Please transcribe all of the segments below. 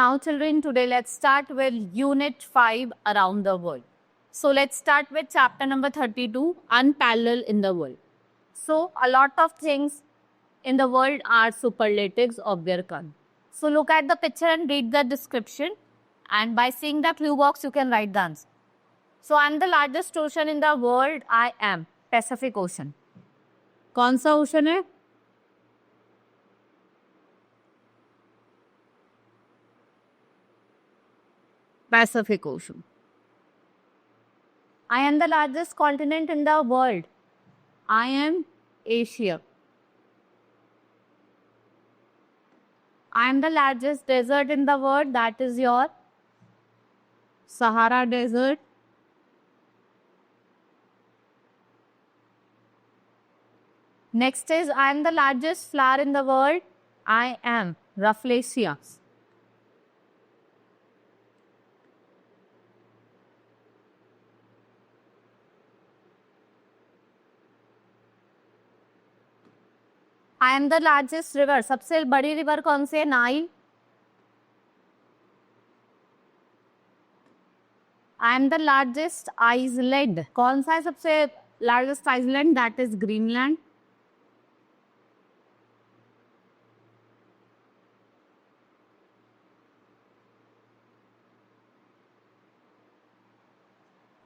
Now children, today let's start with Unit 5, Around the World. So let's start with chapter number 32, Unparalleled in the World. So a lot of things in the world are superlatives of their kind. So look at the picture and read the description, and by seeing the clue box you can write the answer. So I'm the largest ocean in the world. I am Pacific Ocean. कौन सा ocean है? Pacific Ocean. I am the largest continent in the world. I am Asia. I am the largest desert in the world. That is your Sahara Desert. Next is I am the largest flower in the world. I am Rafflesia. I am the largest river. सबसे बड़ी river कौन सी है? Nile. I am the largest island. कौन सा है सबसे largest island? That is Greenland.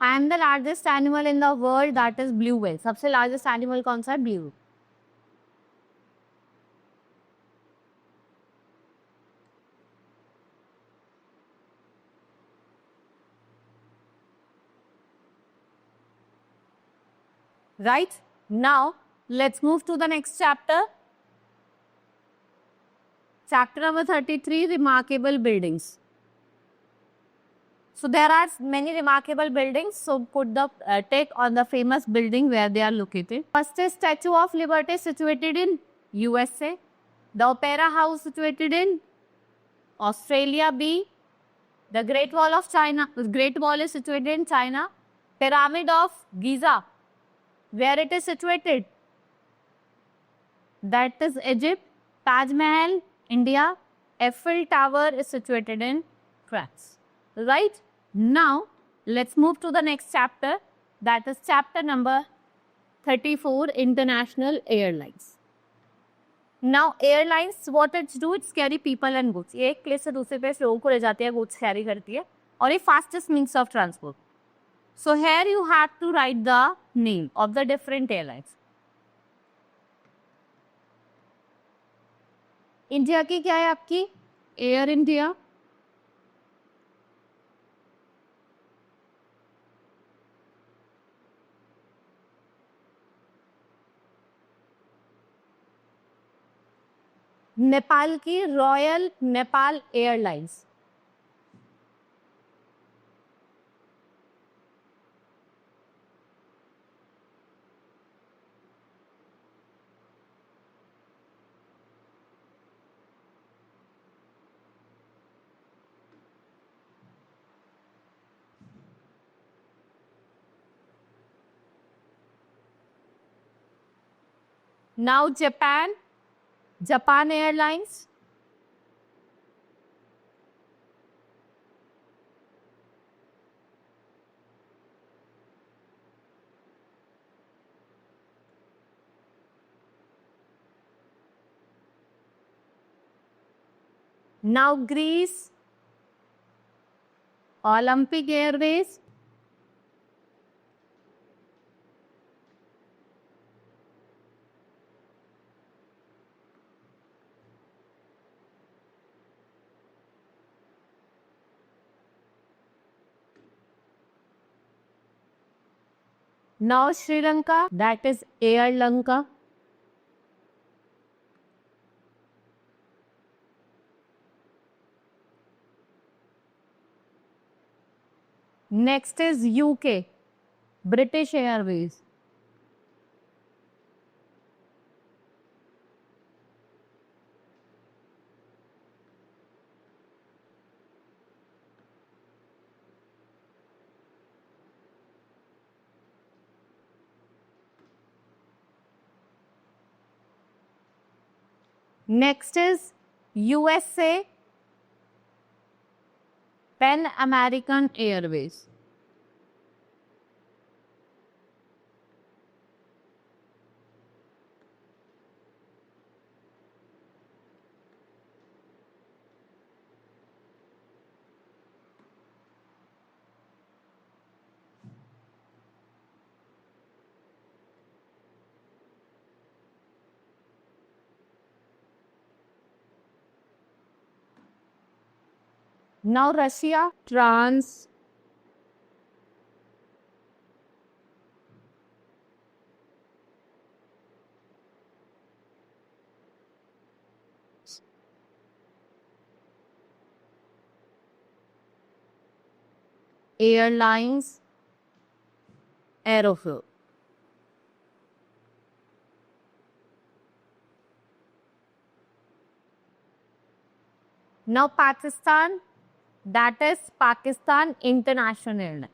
I am the largest animal in the world. That is blue whale. सबसे largest animal कौन सा है? Blue. Right? Now, let's move to the next chapter. Chapter number 33, Remarkable Buildings. So, there are many remarkable buildings. So, put the take on the famous building where they are located. First is Statue of Liberty situated in USA. The Opera House situated in Australia B. The Great Wall of China. The Great Wall is situated in China. Pyramid of Giza. Where it is situated? That is Egypt. Taj Mahal, India. Eiffel Tower is situated in France. Right? Now, let's move to the next chapter. That is chapter number 34, International Airlines. Now, airlines, what it do? It's carry people and goods. ये एक place से दूसरे place लोगों को ले जाती है, goods carry करती है, और ये fastest means of transport. So here you have to write the name of the different airlines. India की क्या है आपकी? Air India. नेपाल की Royal Nepal Airlines. Now Japan, Japan Airlines. Now Greece, Olympic Airways. Now Sri Lanka, that is Air Lanka. Next is UK, British Airways. Next is USA, Pan American Airways. Now Russia, Trans Airlines Aeroflot. Now Pakistan, that is Pakistan International Airlines.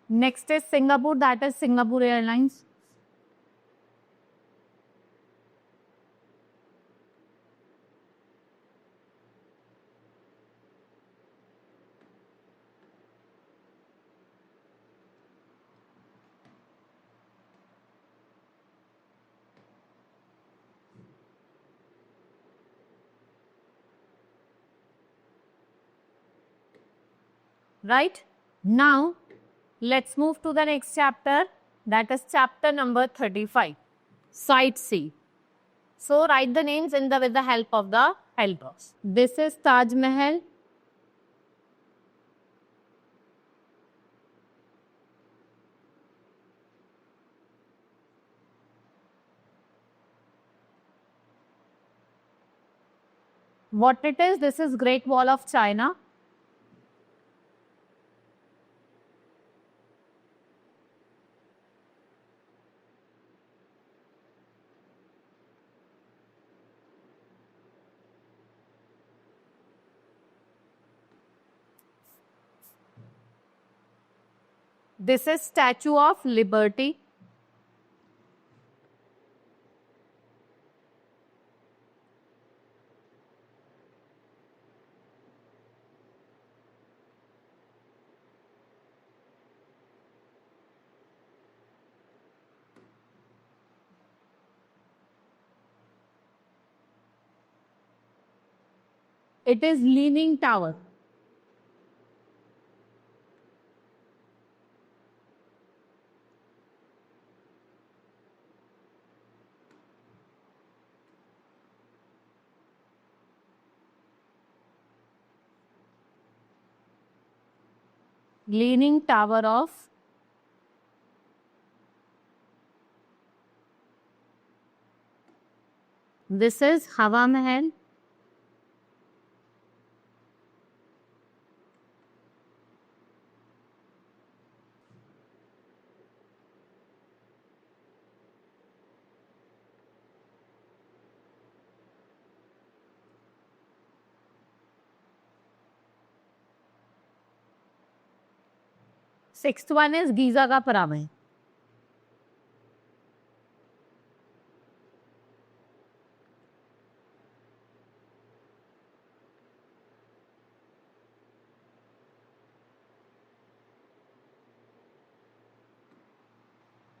Next is Singapore, that is Singapore Airlines. Right? Now, let's move to the next chapter, that is chapter number 35, Sightsee. So, write the names with the help of the helpers. This is Taj Mahal. What it is, this is Great Wall of China. This is Statue of Liberty. It is Leaning Tower. Leaning Tower of This is Hawa Mahal. Sixth one is Giza ka Pyramid.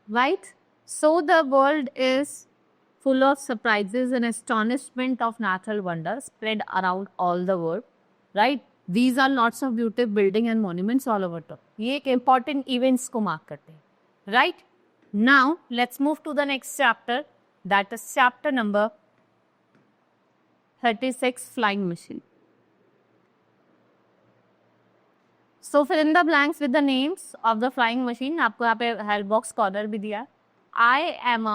Right? So the world is full of surprises and astonishment of natural wonders spread around all the world. Right? These are lots of beautiful buildings and monuments all over the. ये एक important events को mark करते हैं. Right? Now let's move to the next chapter. That is chapter number 36, Flying Machine. So fill in the blanks with the names of the flying machine. आपको यहाँ पे help box corner भी दिया. I am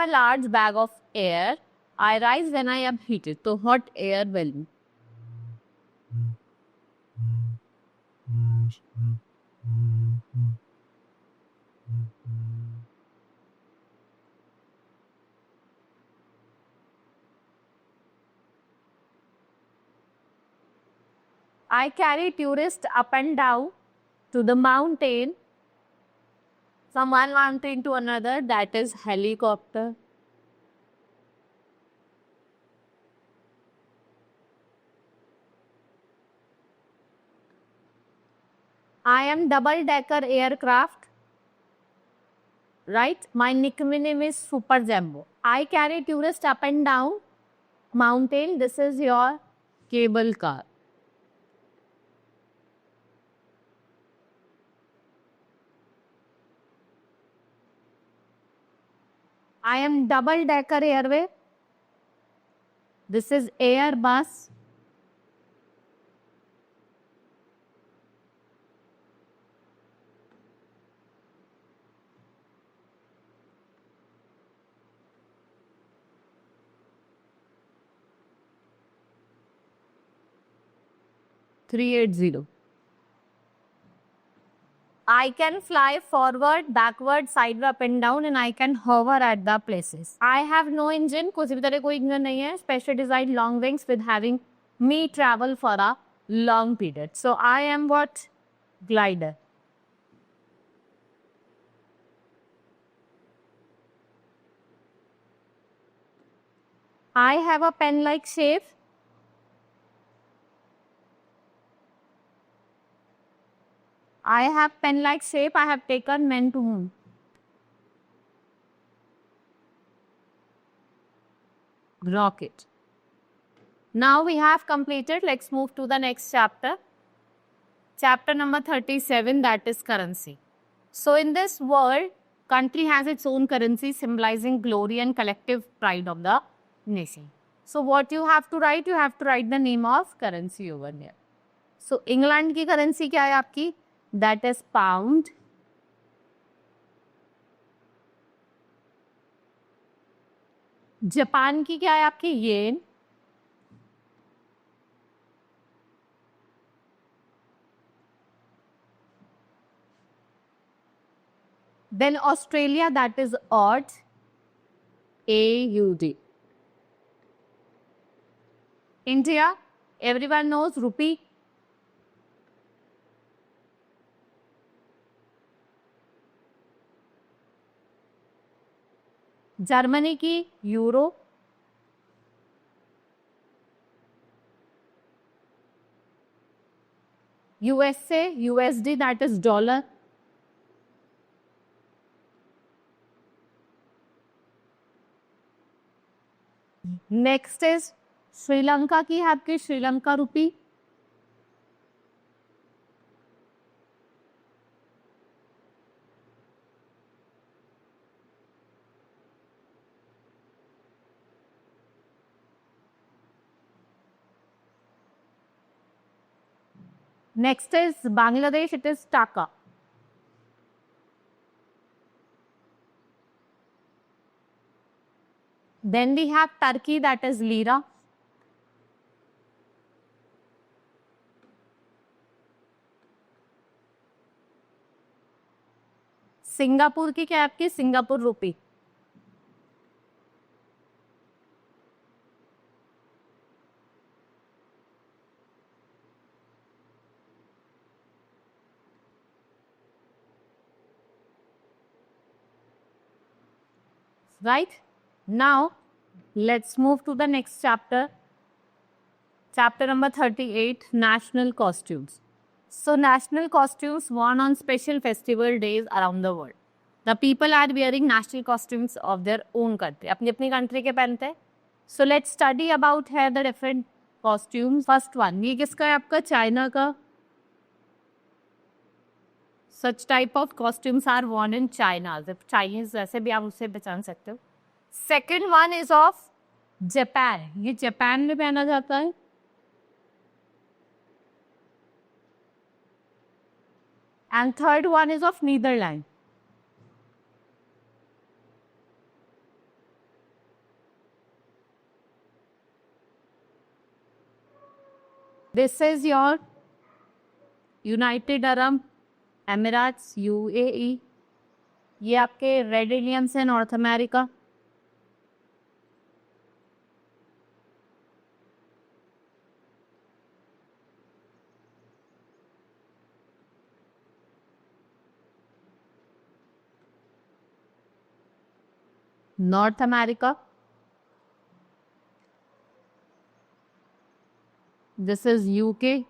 a large bag of air. I rise when I am heated. तो hot air balloon. I carry tourists up and down to the mountain, from one mountain to another, that is helicopter. I am double-decker aircraft, right? My nickname is Super Jumbo. I carry tourists up and down mountain. This is your cable car. I am double-decker airway. This is Airbus. (380). I can fly forward, backward, sideway, up and down, and I can hover at the places. I have no engine. कुछ भी तरह कोई engine नहीं है. Special designed long wings with having me travel for a long period. So I am what? Glider. I have a pen-like shape. I have pen-like shape. I have taken men to moon. Rocket. Now we have completed. Let's move to the next chapter. Chapter number 37, that is currency. So in this world, country has its own currency symbolizing glory and collective pride of the nation. So what you have to write? You have to write the name of currency over there. So England की currency क्या है आपकी? That is pound. Japan की क्या है आपकी? येन. Then Australia, that is AUD. AUD. India, everyone knows rupee. Germany की euro. USA, USD, that is dollar. Next is Sri Lanka की है आपकी Sri Lanka rupee. Next is Bangladesh, it is Taka. Then we have Turkey, that is Lira. Singapore की क्या है आपकी? Singapore rupee. Right? Now, let's move to the next chapter. Chapter number 38, National Costumes. So, national costumes worn on special festival days around the world. The people are wearing national costumes of their own country. अपनी अपनी country के पहनते हैं. So, let's study about here the different costumes. First one, ये किसका है आपका? China का. Such type of costumes are worn in China. जब Chinese वैसे भी आप उससे पहचान सकते हो. Second one is of Japan. ये जापान में पहना जाता है. And third one is of Netherlands. This is your United Arab Emirates, UAE. ये आपके रेड एलियंस है north America. North America. This is UK.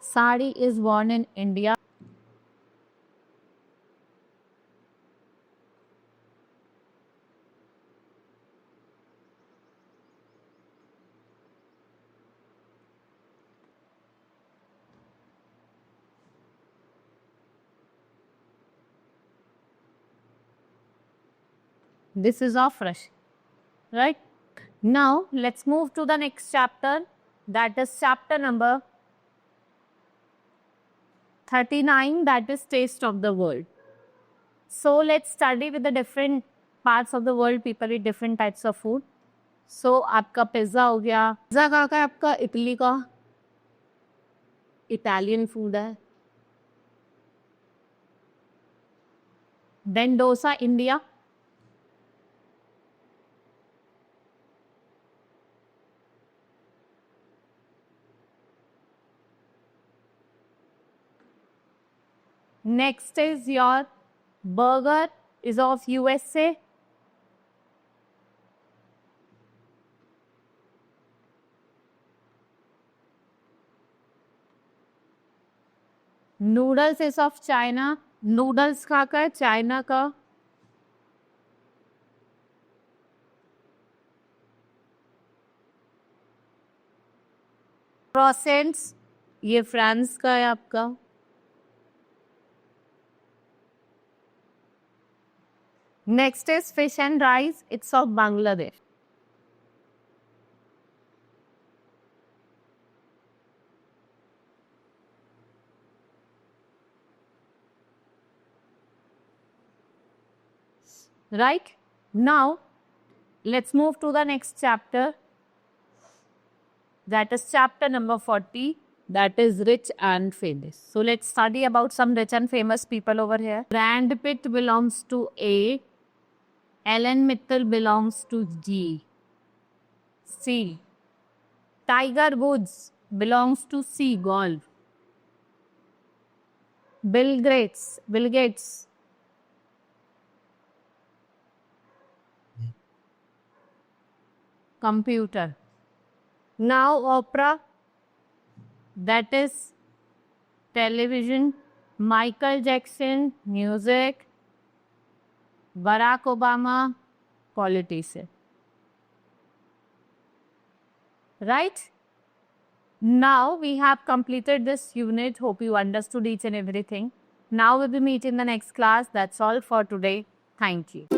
Sari is born in India. This is of Russia, right? Now, let's move to the next chapter. That is chapter number 39, that is Taste of the World. So, let's study with the different parts of the world. People eat different types of food. So, आपका pizza हो गया. Pizza कहाँ का है आपका? Italy का. Italian food है. Then dosa India. Next is your burger is of USA. Noodles is of China. Noodles कहाँ का है? चाइना का. Croissants ये फ्रांस का है आपका. Next is fish and rice. It's of Bangladesh. Right? Now, let's move to the next chapter. That is chapter number 40. That is rich and famous. So, let's study about some rich and famous people over here. Brad Pitt belongs to A. Ellen Mitchell belongs to G. C. Tiger Woods belongs to C. Golf. Bill Gates. Computer. Now Oprah, that is television. Michael Jackson, music. Barack Obama, politician. Right? Now we have completed this unit. Hope you understood each and everything. Now we will meet in the next class. That's all for today. Thank you.